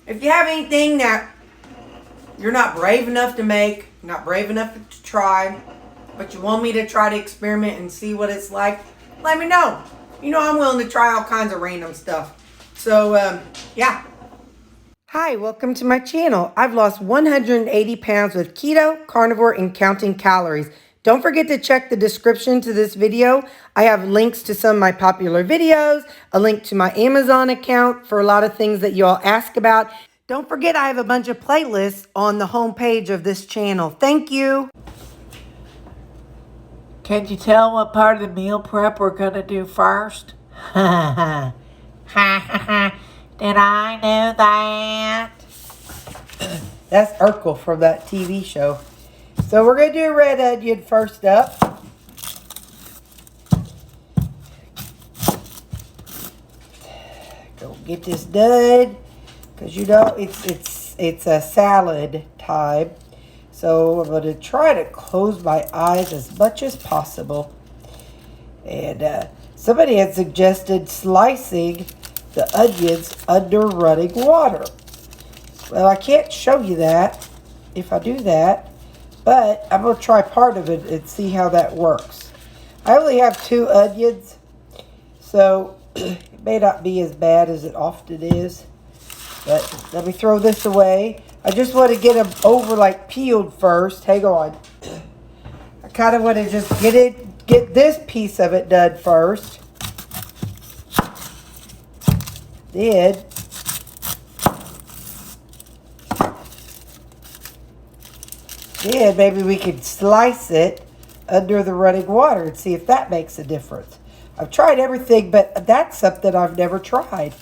If you have anything that you're not brave enough to make, not brave enough to try, but you want me to try to experiment and see what it's like, let me know. You know I'm willing to try all kinds of random stuff. So, yeah. Hi, welcome to my channel. I've lost 180 pounds with keto, carnivore, and counting calories. Don't forget to check the description to this video. I have links to some of my popular videos, a link to my Amazon account for a lot of things that you all ask about. Don't forget I have a bunch of playlists on the homepage of this channel. Thank you. Can you tell what part of the meal prep we're going to do first? Ha ha ha. Did I know that? That's Urkel from that TV show. So we're going to do red onion first up. Go get this done. Because you know it's a salad time. So I'm going to try to close my eyes as much as possible. And somebody had suggested slicing the onions under running water. Well, I can't show you that if I do that, but I'm going to try part of it and see how that works. I only have 2 onions, so it may not be as bad as it often is. But let me throw this away. I just want to get them over like peeled first. Hang on. I kind of want to just get this piece of it done first. Then maybe we can slice it under the running water and see if that makes a difference. I've tried everything, but that's something I've never tried.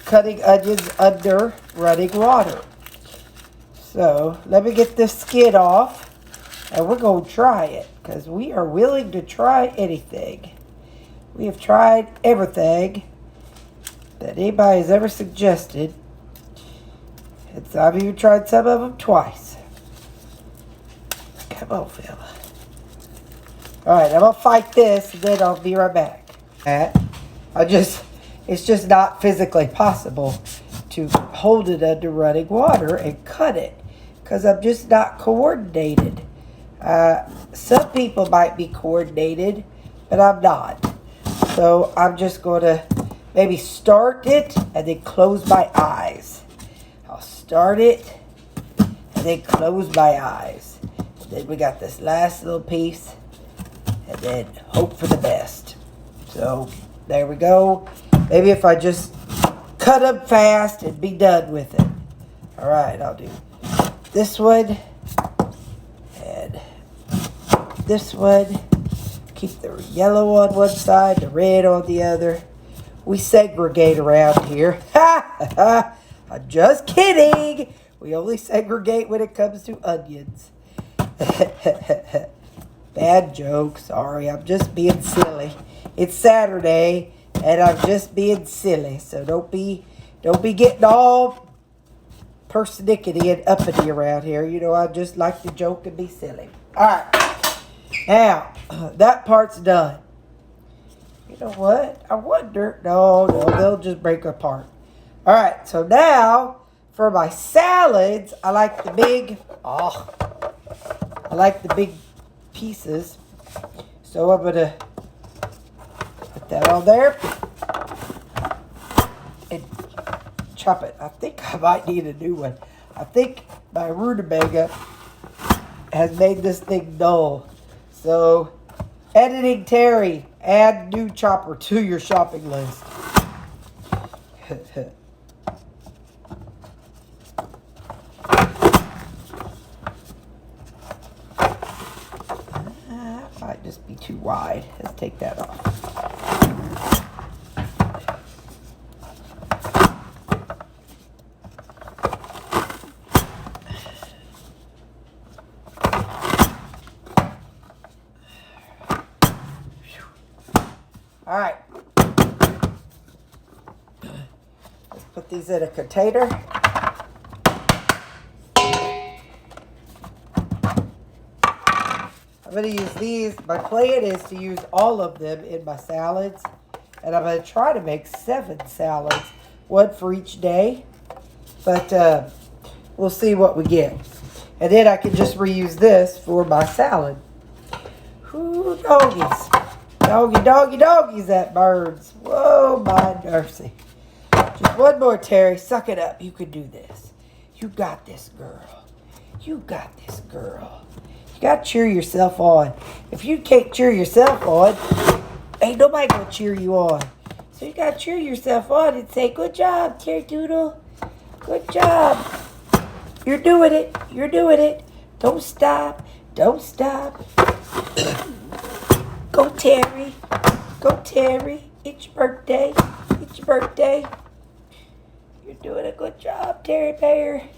Cutting onions under running water. So let me get this skin off and we're going to try it because we are willing to try anything. We have tried everything that anybody has ever suggested. And so I've even tried some of them twice. Come on, fella. Alright, I'm going to fight this and then I'll be right back. It's just not physically possible to hold it under running water and cut it because I'm just not coordinated. Some people might be coordinated, but I'm not. So I'm just going to maybe start it and then close my eyes. I'll start it and then close my eyes. And then we got this last little piece and then hope for the best. So there we go. Maybe if I just cut them fast and be done with it. All right, I'll do this one and this one. Keep the yellow on one side, the red on the other. We segregate around here. I'm just kidding. We only segregate when it comes to onions. Bad joke. Sorry, I'm just being silly. It's Saturday, and I'm just being silly. So don't be getting all persnickety and uppity around here. You know, I just like to joke and be silly. All right. Now, that part's done. You know what? I wonder. No, they'll just break apart. All right, so now for my salads, I like the big pieces. So I'm going to put that on there and chop it. I think I might need a new one. I think my rutabaga has made this thing dull. So, editing Terry, add new chopper to your shopping list. Might just be too wide. Let's take that off. All right. Let's put these in a container. I'm going to use these. My plan is to use all of them in my salads. And I'm going to try to make 7 salads. 1 for each day. But we'll see what we get. And then I can just reuse this for my salad. Ooh, doggies. Doggies, that birds. Whoa, my mercy. Just one more, Terry. Suck it up. You can do this. You got this, girl. You got this, girl. You got to cheer yourself on. If you can't cheer yourself on, ain't nobody going to cheer you on. So you got to cheer yourself on and say, good job, Terry Doodle. Good job. You're doing it. You're doing it. Don't stop. Don't stop. Go, Terry. Go, Terry. It's your birthday. It's your birthday. You're doing a good job, Terry Bear.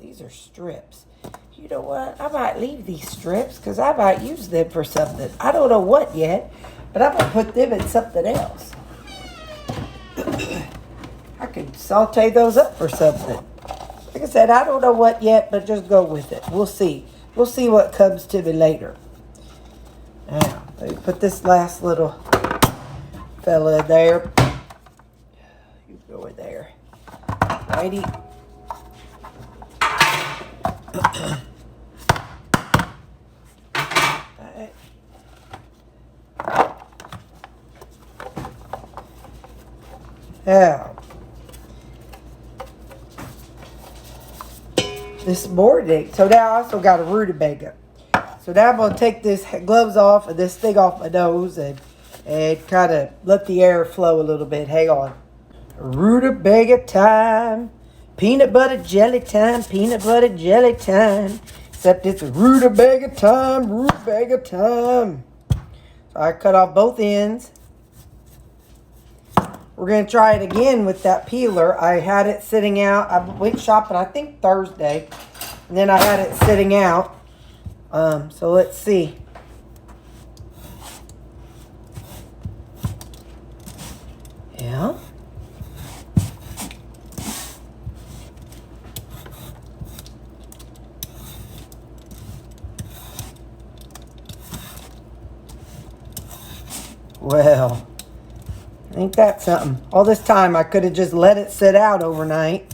These are strips. You know what? I might leave these strips because I might use them for something. I don't know what yet, but I'm going to put them in something else. I could saute those up for something. Like I said, I don't know what yet, but just go with it. We'll see. We'll see what comes to me later. Now, let me put this last little fella in there. You go in there. Righty. Right. Now, this morning, so now I also got a rutabaga. So now I'm going to take this gloves off and this thing off my nose and kind of let the air flow a little bit. Hang on. Rutabaga time. Peanut butter jelly time. Peanut butter jelly time. Except it's rutabaga time. Rutabaga time. So I cut off both ends. We're going to try it again with that peeler. I had it sitting out. I went shopping, I think, Thursday. And then I had it sitting out. So let's see. Yeah. Well, ain't that something? All this time I could have just let it sit out overnight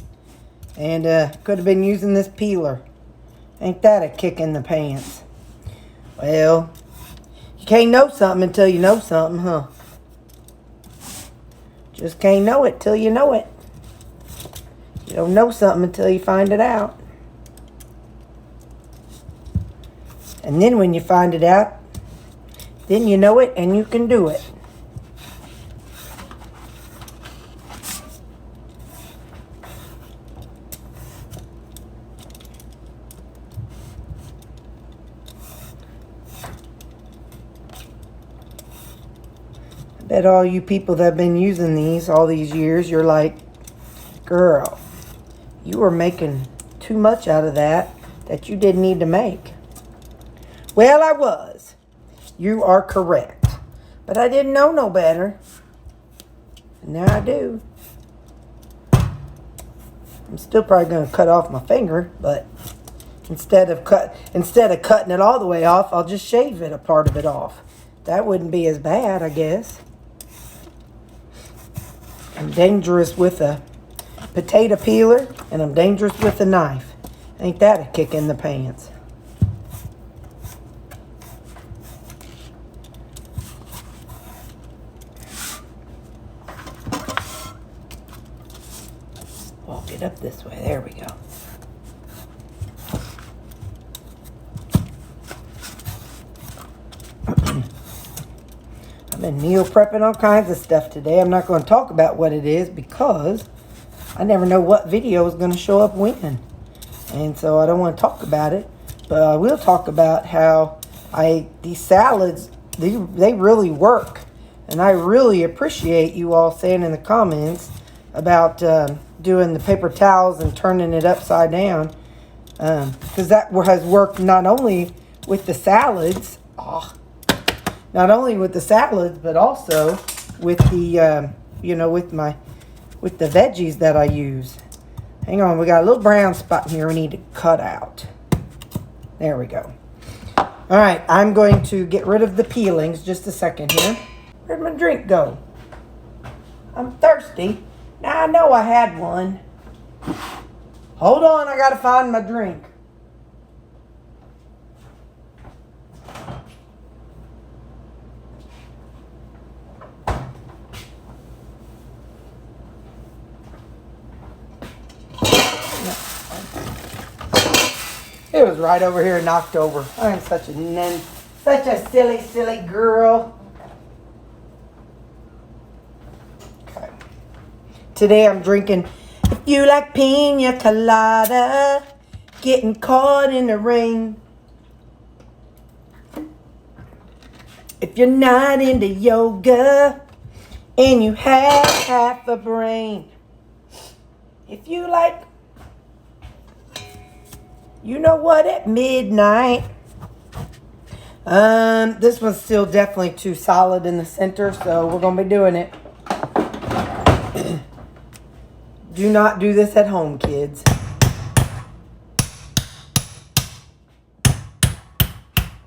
and could have been using this peeler. Ain't that a kick in the pants? Well, you can't know something until you know something, huh? Just can't know it till you know it. You don't know something until you find it out. And then when you find it out, then you know it and you can do it. I bet all you people that have been using these all these years, you're like, girl, you were making too much out of that you didn't need to make. Well, I was. You are correct. But I didn't know no better. And now I do. I'm still probably going to cut off my finger, but instead of cutting it all the way off, I'll just shave it, a part of it off. That wouldn't be as bad, I guess. I'm dangerous with a potato peeler, and I'm dangerous with a knife. Ain't that a kick in the pants? Walk it up this way. There we go. I've been meal prepping all kinds of stuff today. I'm not going to talk about what it is because I never know what video is going to show up when. And so I don't want to talk about it. But I will talk about how these salads, they really work. And I really appreciate you all saying in the comments about doing the paper towels and turning it upside down. Because that has worked not only with the salads, but also with the, with the veggies that I use. Hang on, we got a little brown spot here we need to cut out. There we go. All right, I'm going to get rid of the peelings. Just a second here. Where'd my drink go? I'm thirsty. Now I know I had one. Hold on, I gotta find my drink. It was right over here, knocked over. I'm such a silly girl. Okay. Today I'm drinking, if you like pina colada, getting caught in the rain. If you're not into yoga, and you have half a brain. If you like, you know what, at midnight. This one's still definitely too solid in the center, so we're going to be doing it. Do not do this at home, kids.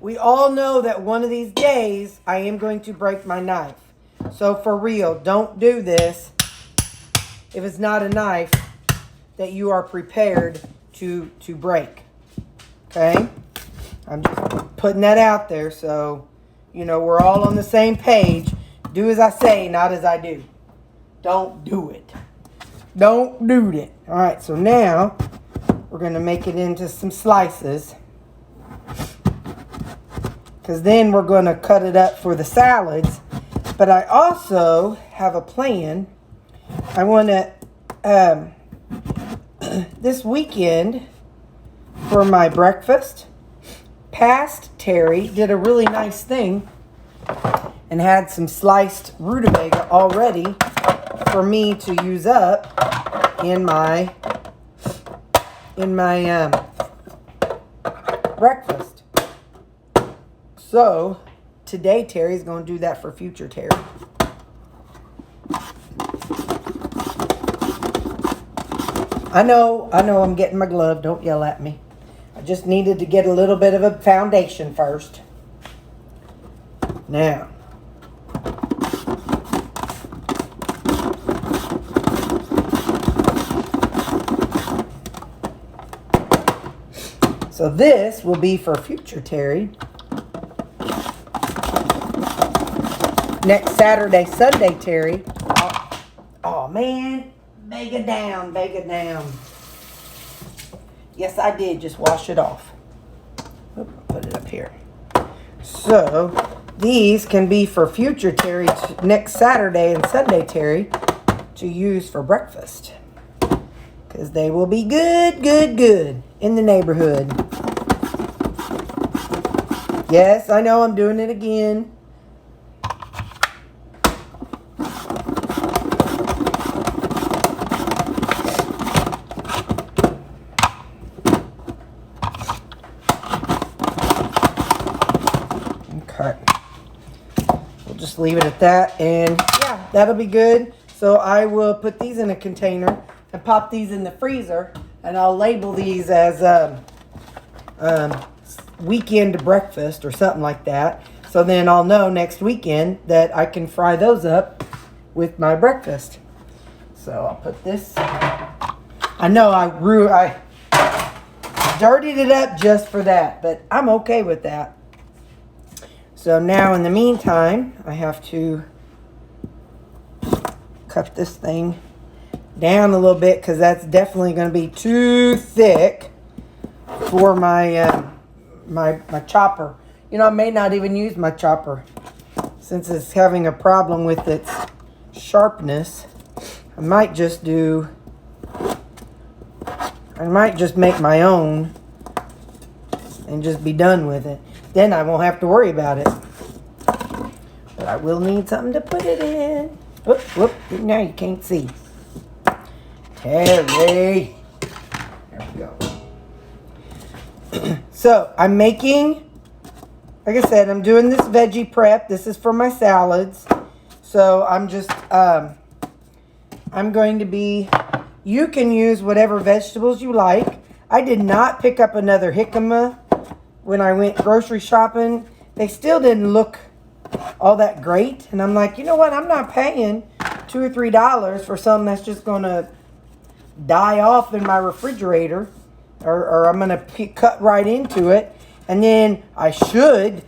We all know that one of these days I am going to break my knife. So for real, don't do this if it's not a knife that you are prepared to break. Okay? I'm just putting that out there so, you know, we're all on the same page. Do as I say, not as I do. Don't do it. Don't do it. All right, so now we're going to make it into some slices. Because then we're going to cut it up for the salads. But I also have a plan. I want to, this weekend for my breakfast, past Terry did a really nice thing and had some sliced rutabaga already for me to use up in my breakfast. So today Terry's going to do that for future Terry. I know I'm getting my glove. Don't yell at me. I just needed to get a little bit of a foundation first. Now, so this will be for future Terry. Next Saturday, Sunday, Terry. Oh man. Baga down, Baga down. Yes, I did. Just wash it off. Oop, put it up here. So, these can be for future Terry next Saturday and Sunday, Terry, to use for breakfast. Because they will be good in the neighborhood. Yes, I know I'm doing it again. Leave it at that, and yeah, that'll be good. So I will put these in a container and pop these in the freezer, and I'll label these as weekend breakfast or something like that. So then I'll know next weekend that I can fry those up with my breakfast. So I'll put this. I know I dirtied it up just for that, but I'm okay with that. So now in the meantime, I have to cut this thing down a little bit because that's definitely going to be too thick for my my chopper. You know, I may not even use my chopper since it's having a problem with its sharpness. I might just make my own and just be done with it. Then I won't have to worry about it. But I will need something to put it in. Whoop, whoop. Now you can't see. Terry. There we go. So, I'm making, like I said, I'm doing this veggie prep. This is for my salads. So, I'm just, I'm going to be, you can use whatever vegetables you like. I did not pick up another jicama when I went grocery shopping. They still didn't look all that great. And I'm like, you know what? I'm not paying $2 or $3 for something that's just going to die off in my refrigerator, or I'm going to cut right into it. And then I should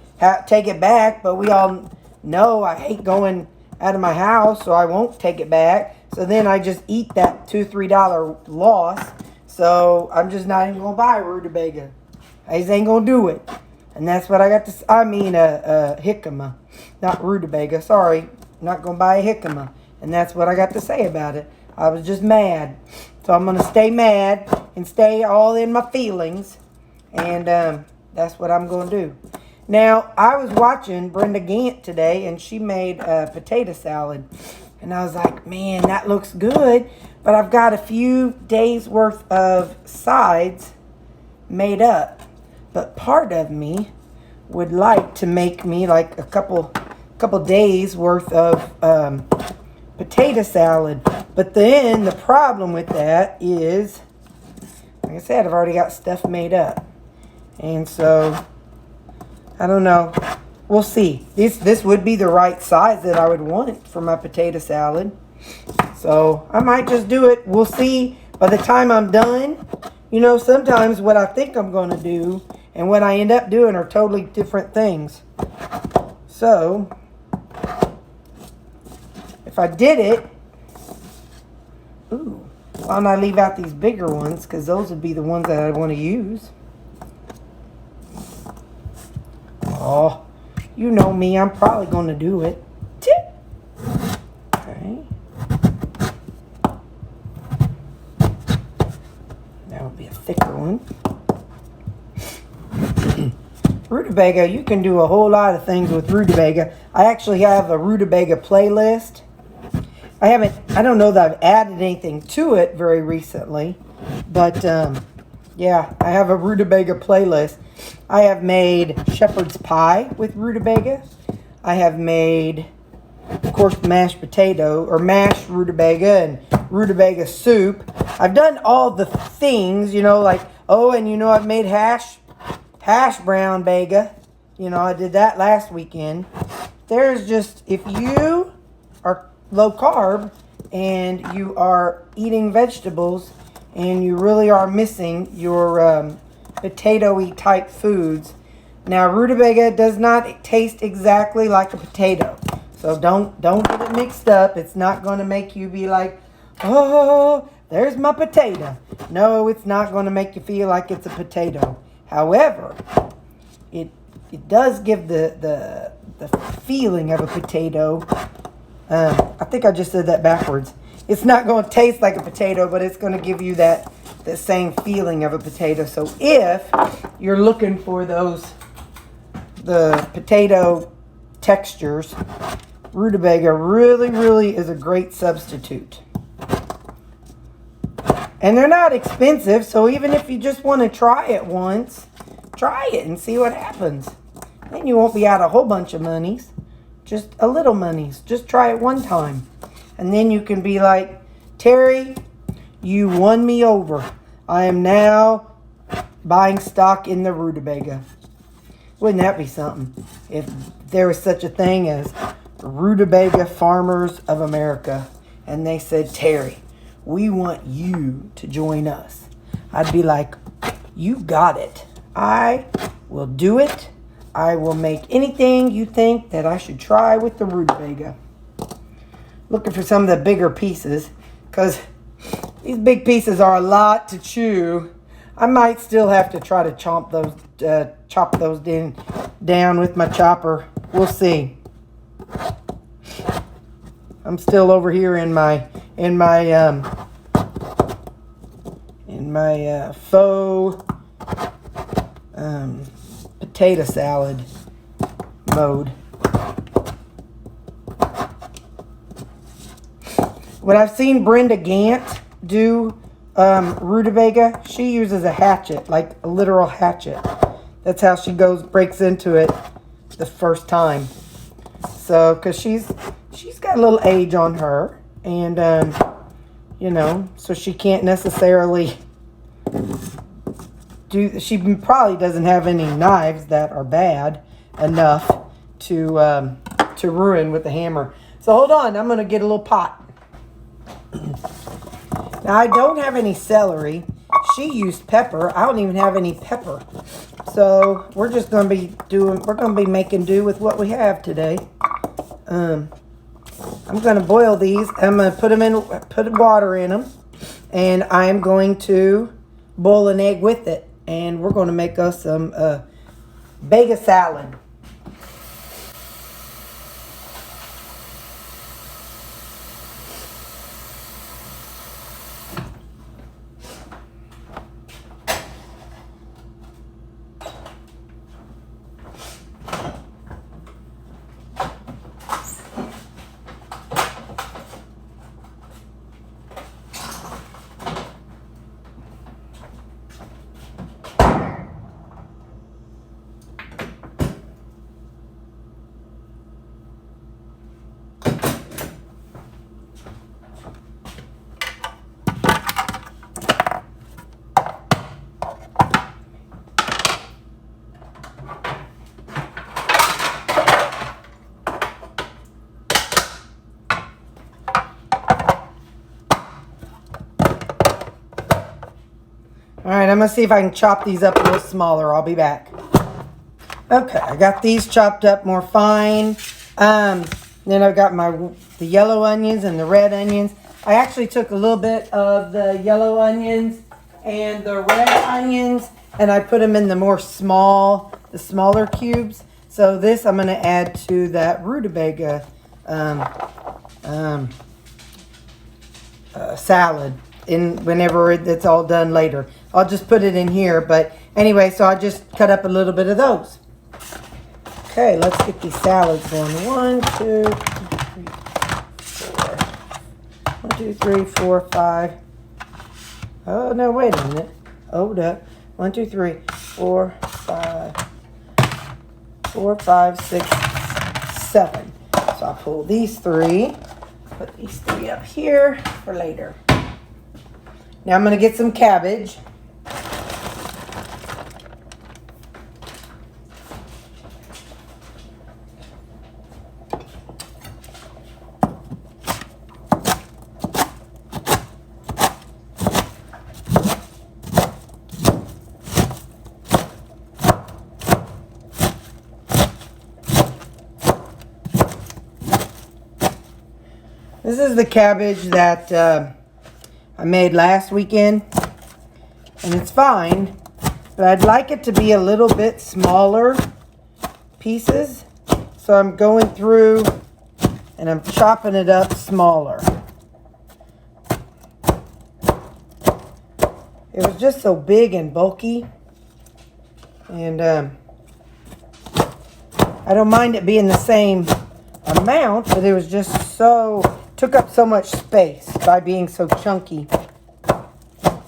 take it back, but we all know I hate going out of my house, so I won't take it back. So then I just eat that $2, $3 loss. So I'm just not even going to buy a rutabaga. I just ain't going to do it. And that's what I got to, jicama, not rutabaga. Sorry, not going to buy a jicama. And that's what I got to say about it. I was just mad. So I'm going to stay mad and stay all in my feelings. And that's what I'm going to do. Now, I was watching Brenda Gant today, and she made a potato salad. And I was like, man, that looks good. But I've got a few days worth of sides made up. But part of me would like to make me like a couple days worth of potato salad. But then the problem with that is, like I said, I've already got stuff made up. And so, I don't know. We'll see. This would be the right size that I would want for my potato salad. So, I might just do it. We'll see by the time I'm done. You know, sometimes what I think I'm going to do and what I end up doing are totally different things. So, if I did it, why don't I leave out these bigger ones? Because those would be the ones that I want to use. Oh, you know me. I'm probably going to do it. Okay. That would be a thicker one. Rutabaga, you can do a whole lot of things with rutabaga. I actually have a rutabaga playlist. I don't know that I've added anything to it very recently. But, yeah, I have a rutabaga playlist. I have made shepherd's pie with rutabaga. I have made, of course, mashed potato or mashed rutabaga and rutabaga soup. I've done all the things, you know, like, and you know, I've made hash brown baga. You know, I did that last weekend. There's just, if you are low carb and you are eating vegetables and you really are missing your potato-y type foods. Now, rutabaga does not taste exactly like a potato. So don't get it mixed up. It's not going to make you be like, oh, there's my potato. No, it's not going to make you feel like it's a potato. However, it does give the feeling of a potato. I think I just said that backwards. It's not going to taste like a potato, but it's going to give you that same feeling of a potato. So if you're looking for the potato textures, rutabaga really, really is a great substitute. And they're not expensive, so even if you just want to try it once, try it and see what happens. Then you won't be out a whole bunch of monies, just a little monies. Just try it one time. And then you can be like, Terry, you won me over. I am now buying stock in the rutabaga. Wouldn't that be something? If there was such a thing as Rutabaga Farmers of America, and they said, Terry, we want you to join us. I'd be like, you got it. I will do it. I will make anything you think that I should try with the rutabaga. Looking for some of the bigger pieces, because these big pieces are a lot to chew. I might still have to try to chop those down with my chopper. We'll see. I'm still over here in my faux potato salad mode. When I've seen Brenda Gant do rutabaga, she uses a hatchet, like a literal hatchet. That's how she breaks into it the first time. So, because she's got a little age on her, and you know, so she can't necessarily she probably doesn't have any knives that are bad enough to to ruin with the hammer. So hold on, I'm going to get a little pot. Now I don't have any celery. She used pepper. I don't even have any pepper. So we're just going to be making do with what we have today. I'm going to boil these. I'm going to put water in them. And I'm going to boil an egg with it. And we're going to make us some Baga salad. All right, I'm going to see if I can chop these up a little smaller. I'll be back. Okay, I got these chopped up more fine. Then I've got the yellow onions and the red onions. I actually took a little bit of the yellow onions and the red onions, and I put them in the smaller cubes. So this I'm going to add to that rutabaga salad whenever it's all done later. I'll just put it in here, but anyway, so I just cut up a little bit of those. Okay, let's get these salads going. 1, 2, 3, 4. 1, 2, 3, 4, 5. Oh, no, wait a minute. Hold up. 1, 2, 3, 4, 5. 4, 5, 6, 7. So I'll pull these 3. Put these 3 up here for later. Now I'm going to get some cabbage. This is the cabbage that I made last weekend, and it's fine, but I'd like it to be a little bit smaller pieces. So I'm going through and I'm chopping it up smaller. It was just so big and bulky, and I don't mind it being the same amount, but it was just took up so much space by being so chunky.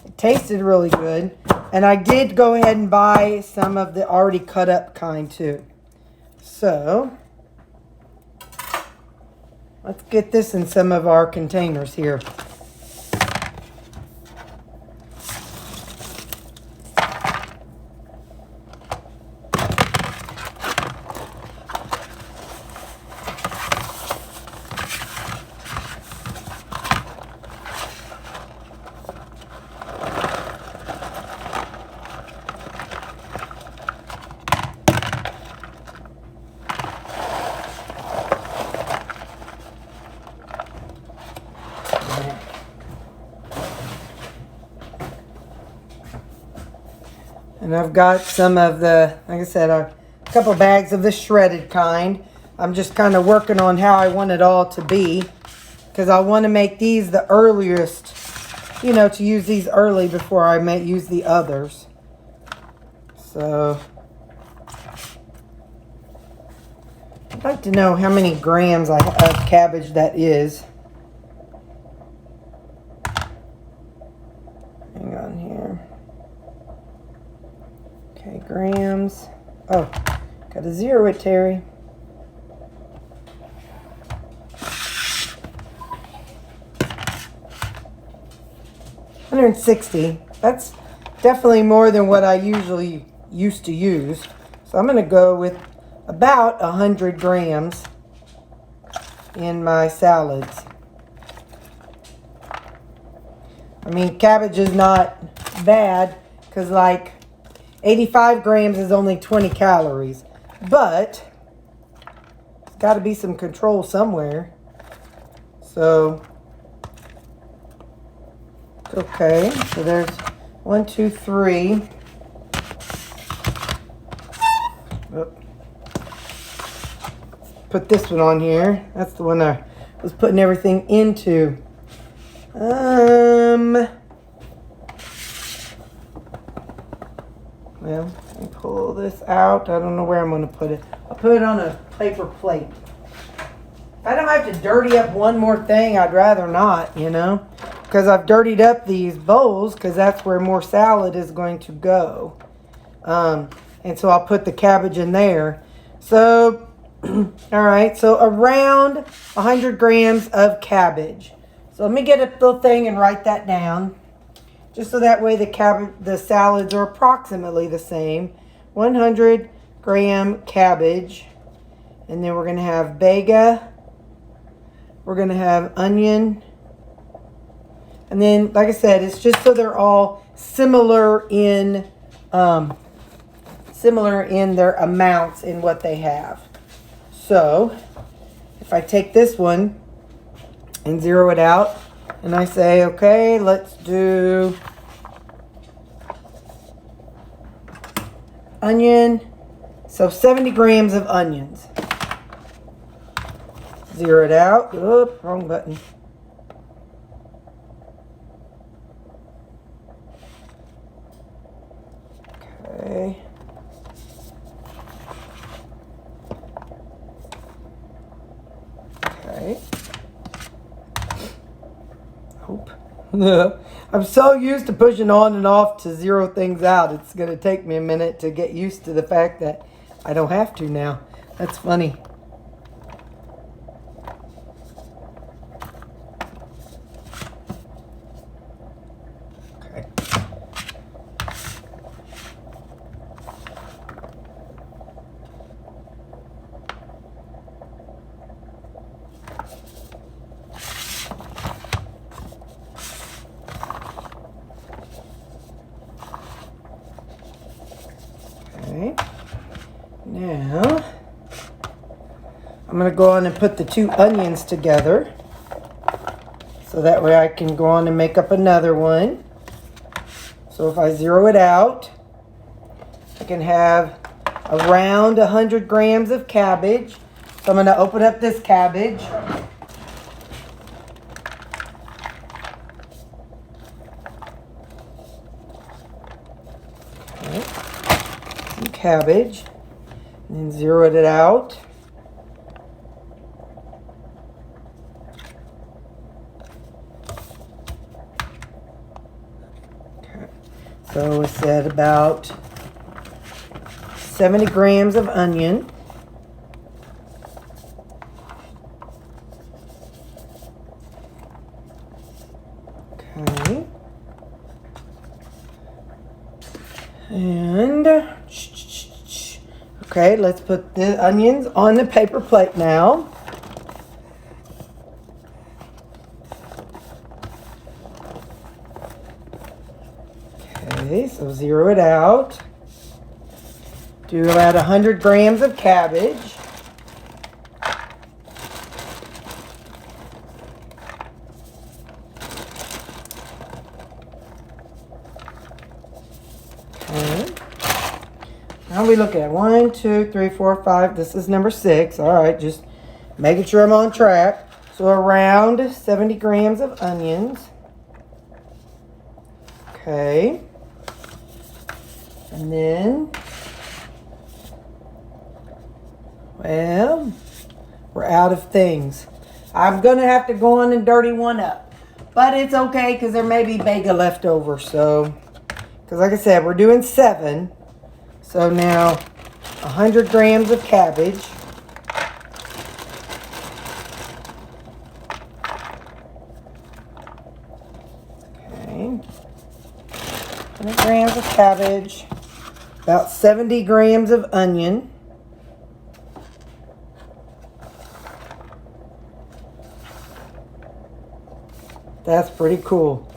It tasted really good. And I did go ahead and buy some of the already cut up kind too. So, let's get this in some of our containers here. And I've got some of the, like I said, a couple bags of the shredded kind. I'm just kind of working on how I want it all to be, because I want to make these the earliest, you know, to use these early before I may use the others. So, I'd like to know how many grams of cabbage that is. Hang on here. Okay, grams. Oh, got to zero it, Terry. $160. That's definitely more than what I usually used to use. So I'm going to go with about 100 grams in my salads. I mean, cabbage is not bad because like 85 grams is only 20 calories. But there's got to be some control somewhere. So, okay. So there's 1, 2, 3. Oh. Put this one on here. That's the one I was putting everything into. Well, let me pull this out. I don't know where I'm going to put it. I'll put it on a paper plate. If I don't have to dirty up one more thing, I'd rather not, you know, because I've dirtied up these bowls because that's where more salad is going to go. And so I'll put the cabbage in there. So, all right, so around 100 grams of cabbage. So let me get a little thing and write that down. Just so that way the salads are approximately the same. 100 gram cabbage. And then we're going to have Baga. We're going to have onion. And then, like I said, it's just so they're all similar in their amounts in what they have. So, if I take this one and zero it out, and I say, okay, let's do onion. So 70 grams of onions. Zero it out. Oop, wrong button. Okay. Okay. Oop. I'm so used to pushing on and off to zero things out. It's going to take me a minute to get used to the fact that I don't have to now. That's funny. Okay. Okay. Now, I'm going to go on and put the two onions together. So that way I can go on and make up another one. So if I zero it out, I can have around 100 grams of cabbage. So I'm going to open up this cabbage. Okay. Some cabbage. And then zero it out. Okay. So it's at about 70 grams of onion. Okay. And okay, let's put the onions on the paper plate now. Okay, so zero it out. Do about 100 grams of cabbage. Okay. Now we look at 1, 2, 3, 4, 5. This is number 6. All right, just making sure I'm on track. So around 70 grams of onions. Okay. And then, well, we're out of things. I'm going to have to go on and dirty one up. But it's okay because there may be Baga left over. So, because like I said, we're doing 7. So now 100 grams of cabbage. Okay. 100 grams of cabbage. About 70 grams of onion. That's pretty cool.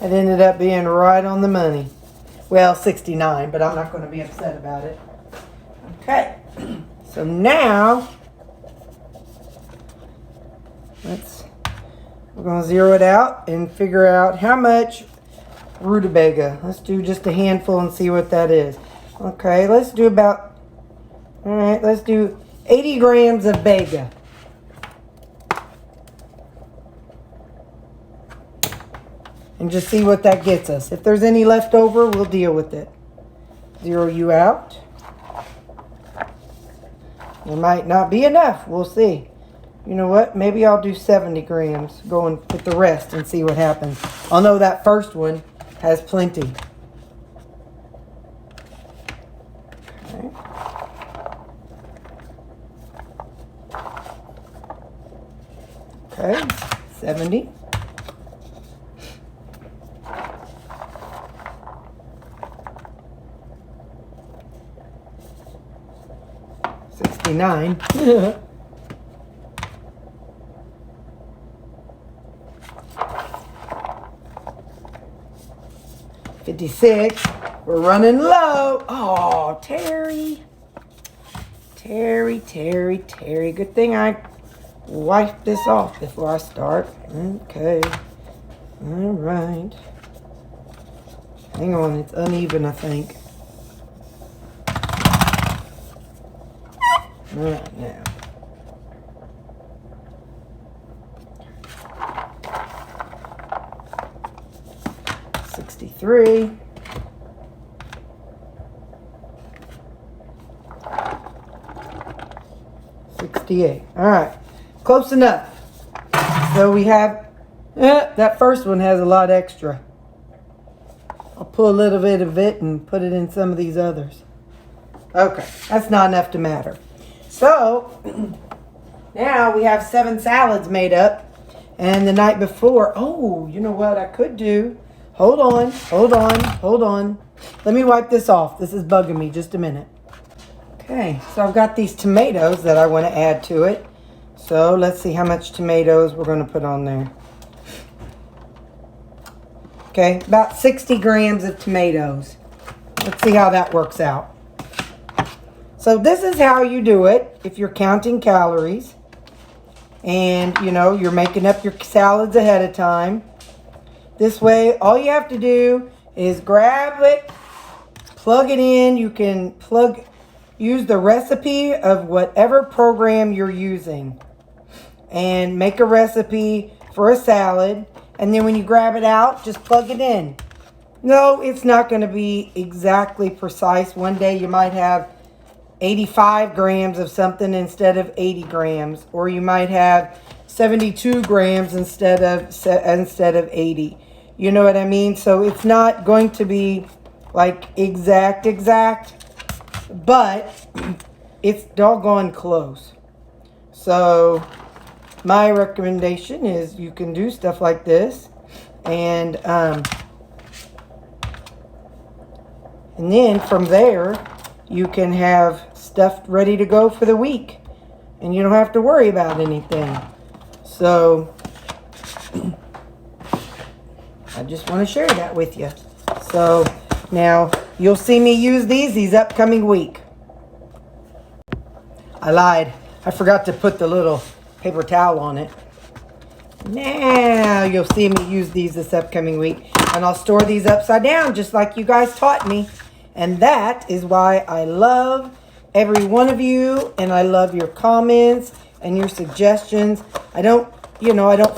It ended up being right on the money. Well, 69, but I'm not going to be upset about it. Okay, so now we're going to zero it out and figure out how much rutabaga. Let's do just a handful and see what that is. Okay, let's do about, all right, let's do 80 grams of baga. And just see what that gets us. If there's any left over, we'll deal with it. Zero you out. There might not be enough. We'll see. You know what? Maybe I'll do 70 grams going with the rest and see what happens. I'll know that first one has plenty. Okay, 70. $69. 56. We're running low. Oh, Terry. Terry. Good thing I wiped this off before I start. Okay. All right. Hang on, it's uneven, I think. All right, now. $63. $68. All right, close enough. So we have, that first one has a lot extra. I'll pull a little bit of it and put it in some of these others. Okay, that's not enough to matter. So, now we have 7 salads made up. And the night before, oh, you know what I could do? Hold on. Let me wipe this off. This is bugging me. Just a minute. Okay, so I've got these tomatoes that I want to add to it. So let's see how much tomatoes we're going to put on there. Okay, about 60 grams of tomatoes. Let's see how that works out. So this is how you do it if you're counting calories. And, you know, you're making up your salads ahead of time. This way, all you have to do is grab it, plug it in. You can use the recipe of whatever program you're using and make a recipe for a salad. And then when you grab it out, just plug it in. No, it's not going to be exactly precise. One day you might have 85 grams of something instead of 80 grams. Or you might have 72 grams instead of 80. You know what I mean? So it's not going to be like exact, but it's doggone close. So my recommendation is you can do stuff like this, and then from there you can have stuff ready to go for the week, and you don't have to worry about anything. So I just want to share that with you. So now you'll see me use these upcoming week. I lied. I forgot to put the little paper towel on it. Now you'll see me use these this upcoming week. And I'll store these upside down just like you guys taught me. And that is why I love every one of you. And I love your comments and your suggestions. I don't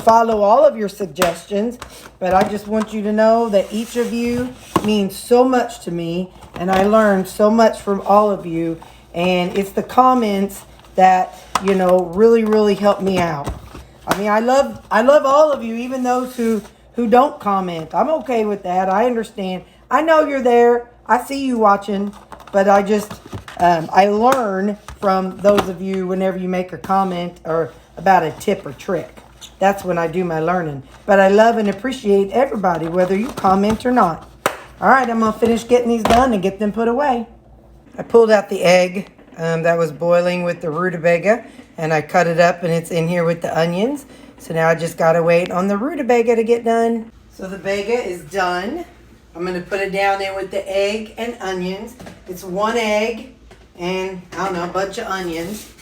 follow all of your suggestions, but I just want you to know that each of you means so much to me, and I learn so much from all of you, and it's the comments that, really help me out. I mean, I love all of you, even those who don't comment. I'm okay with that. I understand. I know you're there. I see you watching, but I just, I learn from those of you whenever you make a comment or about a tip or trick. That's when I do my learning. But I love and appreciate everybody, whether you comment or not. All right, I'm going to finish getting these done and get them put away. I pulled out the egg that was boiling with the rutabaga, and I cut it up, and it's in here with the onions. So now I just gotta wait on the rutabaga to get done. So the baga is done. I'm gonna put it down there with the egg and onions. It's 1 egg and, I don't know, a bunch of onions.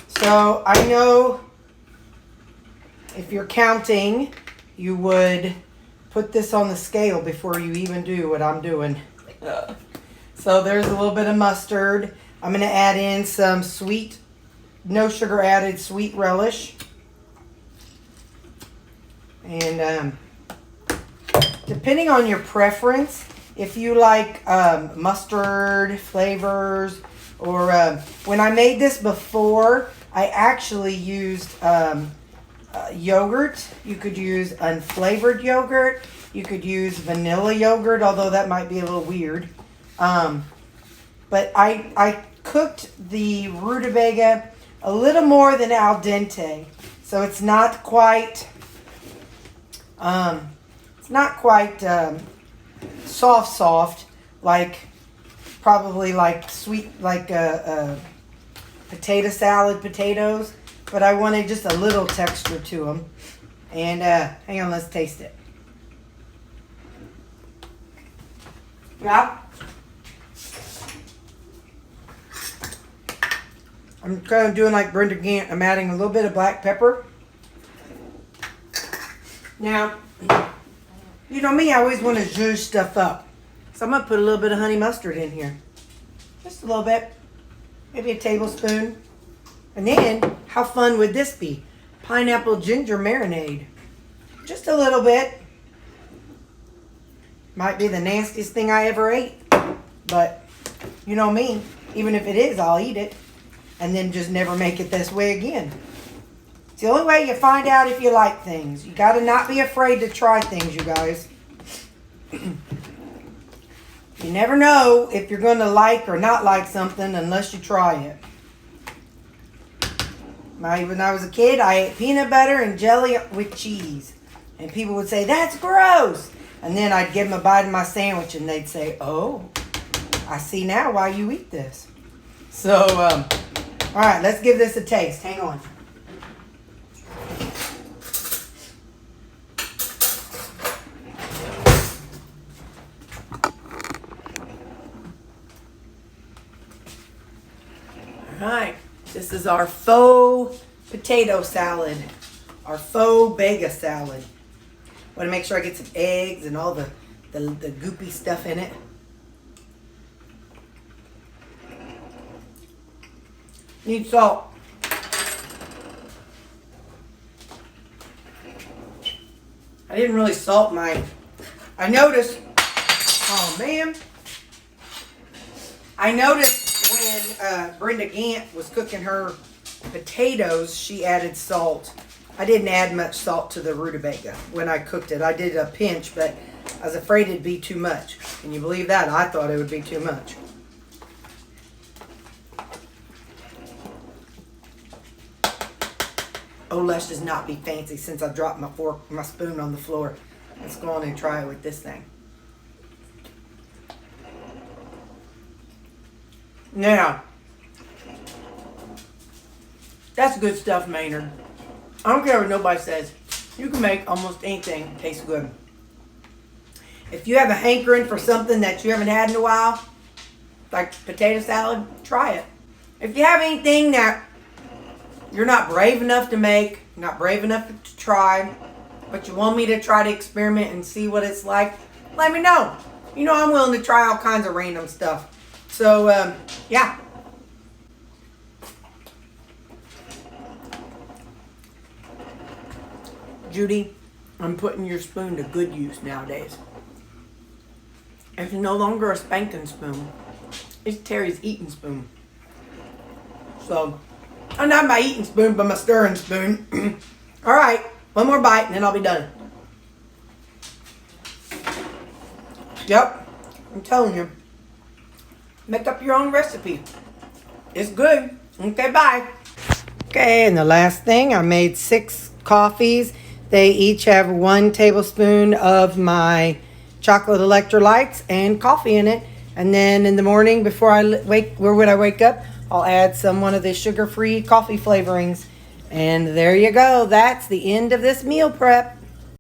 So I know if you're counting, you would put this on the scale before you even do what I'm doing. So there's a little bit of mustard. I'm gonna add in some sweet, no sugar added sweet relish. And depending on your preference, if you like mustard flavors, or when I made this before, I actually used yogurt. You could use unflavored yogurt. You could use vanilla yogurt, although that might be a little weird. But I cooked the rutabaga a little more than al dente, so it's not quite soft, like probably like sweet, like potato salad potatoes, but I wanted just a little texture to them. And hang on, let's taste it. Yeah. I'm kind of doing like Brenda Gant. I'm adding a little bit of black pepper. Now, you know me, I always want to zhuzh stuff up. So I'm going to put a little bit of honey mustard in here. Just a little bit. Maybe a tablespoon. And then, how fun would this be? Pineapple ginger marinade. Just a little bit. Might be the nastiest thing I ever ate. But, you know me. Even if it is, I'll eat it. And then just never make it this way again. It's the only way you find out if you like things. You got to not be afraid to try things, you guys. You never know if you're going to like or not like something unless you try it. When I was a kid, I ate peanut butter and jelly with cheese. And people would say, that's gross. And then I'd give them a bite of my sandwich and they'd say, oh, I see now why you eat this. So, all right, let's give this a taste. Hang on. All right, this is our faux potato salad, our faux Baga salad. Want to make sure I get some eggs and all the goopy stuff in it. Need salt. I didn't really salt mine. I noticed, oh man. I noticed when Brenda Gant was cooking her potatoes, she added salt. I didn't add much salt to the rutabaga when I cooked it. I did a pinch, but I was afraid it'd be too much. Can you believe that? I thought it would be too much. Oh, let's just not be fancy since I dropped my spoon on the floor. Let's go on and try it with this thing. Now, that's good stuff, Maynard. I don't care what nobody says. You can make almost anything taste good. If you have a hankering for something that you haven't had in a while, like potato salad, try it. If you have anything that you're not brave enough to make, not brave enough to try, but you want me to try to experiment and see what it's like, let me know. You know I'm willing to try all kinds of random stuff. So, yeah. Judy, I'm putting your spoon to good use nowadays. It's no longer a spanking spoon. It's Terry's eating spoon. So, not my eating spoon, but my stirring spoon. All right, one more bite and then I'll be done. Yep, I'm telling you. Make up your own recipe. It's good. Okay, bye. Okay, and the last thing, I made 6 coffees. They each have 1 tablespoon of my chocolate electrolytes and coffee in it. And then in the morning before I wake up, I'll add one of the sugar-free coffee flavorings. And there you go. That's the end of this meal prep.